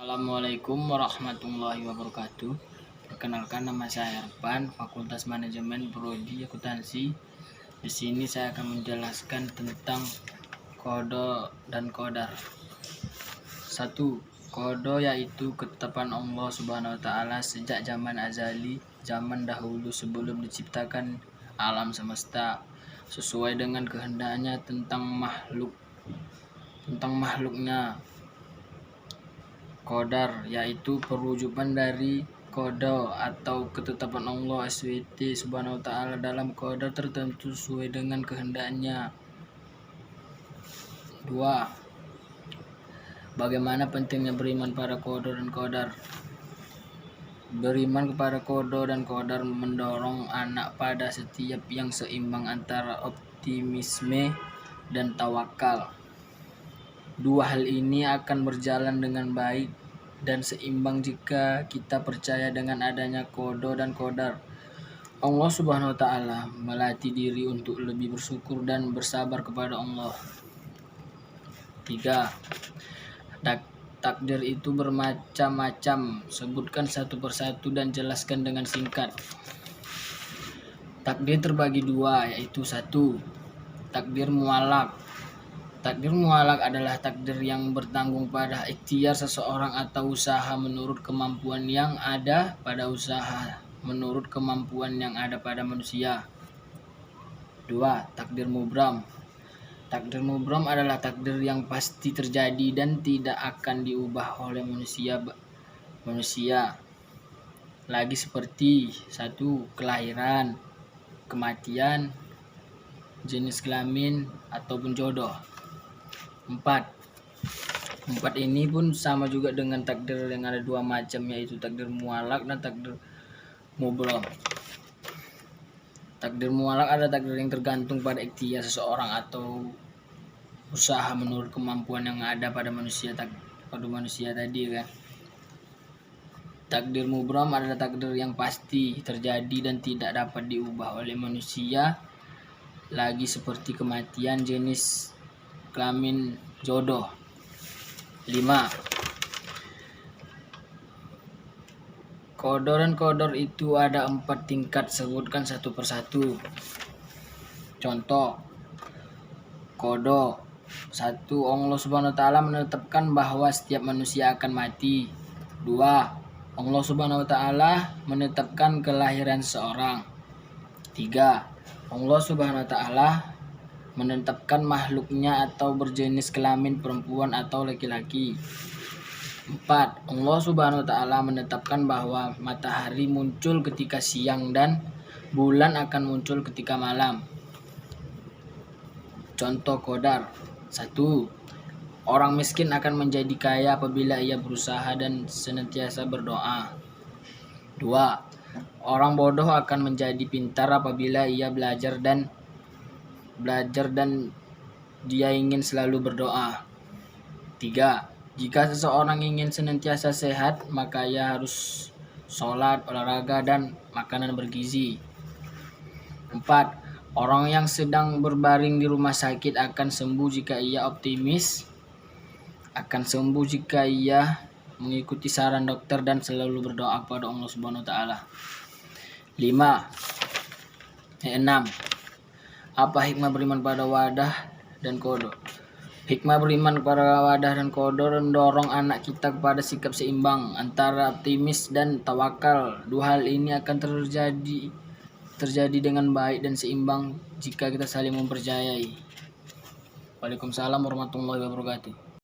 Assalamualaikum warahmatullahi wabarakatuh. Perkenalkan, nama saya Irfan, Fakultas Manajemen Prodi Akuntansi. Di sini saya akan menjelaskan tentang kodo dan qadar. 1. Kodo yaitu ketetapan Allah Subhanahu wa taala sejak zaman azali, zaman dahulu sebelum diciptakan alam semesta, sesuai dengan kehendaknya tentang makhluknya. Qadar yaitu perwujudan dari qada atau ketetapan Allah SWT Subhanahu wa taala dalam qadar tertentu sesuai dengan kehendaknya. 2. Bagaimana pentingnya beriman pada qada dan qadar? Beriman kepada qada dan qadar mendorong anak pada setiap yang seimbang antara optimisme dan tawakal. Dua hal ini akan berjalan dengan baik dan seimbang jika kita percaya dengan adanya qada dan qadar. Allah Subhanahu wa taala melatih diri untuk lebih bersyukur dan bersabar kepada Allah. 3. Takdir itu bermacam-macam. Sebutkan satu persatu dan jelaskan dengan singkat. Takdir terbagi dua, yaitu 1. Takdir mualak. Takdir mualak adalah takdir yang bertanggung pada ikhtiar seseorang atau usaha menurut kemampuan yang ada pada manusia. 2. Takdir mubram. Takdir mubram adalah takdir yang pasti terjadi dan tidak akan diubah oleh manusia. Lagi seperti 1. Kelahiran, kematian, jenis kelamin ataupun jodoh. 4 ini pun sama juga dengan takdir yang ada dua macam, yaitu takdir mualak dan takdir mubram. Takdir mualak adalah takdir yang tergantung pada ikhtiar seseorang atau usaha menurut kemampuan yang ada pada manusia tadi kan. Takdir mubram adalah takdir yang pasti terjadi dan tidak dapat diubah oleh manusia, lagi seperti kematian, jenis kelamin, jodoh. 5. Qada dan qadar itu ada 4 tingkat. Sebutkan satu persatu. Contoh. Qada. 1. Allah Subhanahu wa taala menetapkan bahwa setiap manusia akan mati. 2. Allah Subhanahu wa taala menetapkan kelahiran seorang. 3. Allah Subhanahu wa taala menetapkan makhluknya atau berjenis kelamin perempuan atau laki-laki. 4. Allah Subhanahu wa taala menetapkan bahwa matahari muncul ketika siang dan bulan akan muncul ketika malam. Contoh qadar. 1. Orang miskin akan menjadi kaya apabila ia berusaha dan senantiasa berdoa. 2. Orang bodoh akan menjadi pintar apabila ia belajar dan dia ingin selalu berdoa. 3. Jika seseorang ingin senantiasa sehat, maka ia harus sholat, olahraga, dan makanan bergizi. 4. Orang yang sedang berbaring di rumah sakit akan sembuh jika ia optimis, akan sembuh jika ia mengikuti saran dokter dan selalu berdoa kepada Allah Subhanahu wa taala. 6. Apa hikmah beriman pada wadah dan qada? Hikmah beriman kepada wadah dan qada mendorong anak kita kepada sikap seimbang antara optimis dan tawakal. Dua hal ini akan terjadi dengan baik dan seimbang jika kita saling mempercayai. Waalaikumsalam warahmatullahi wabarakatuh.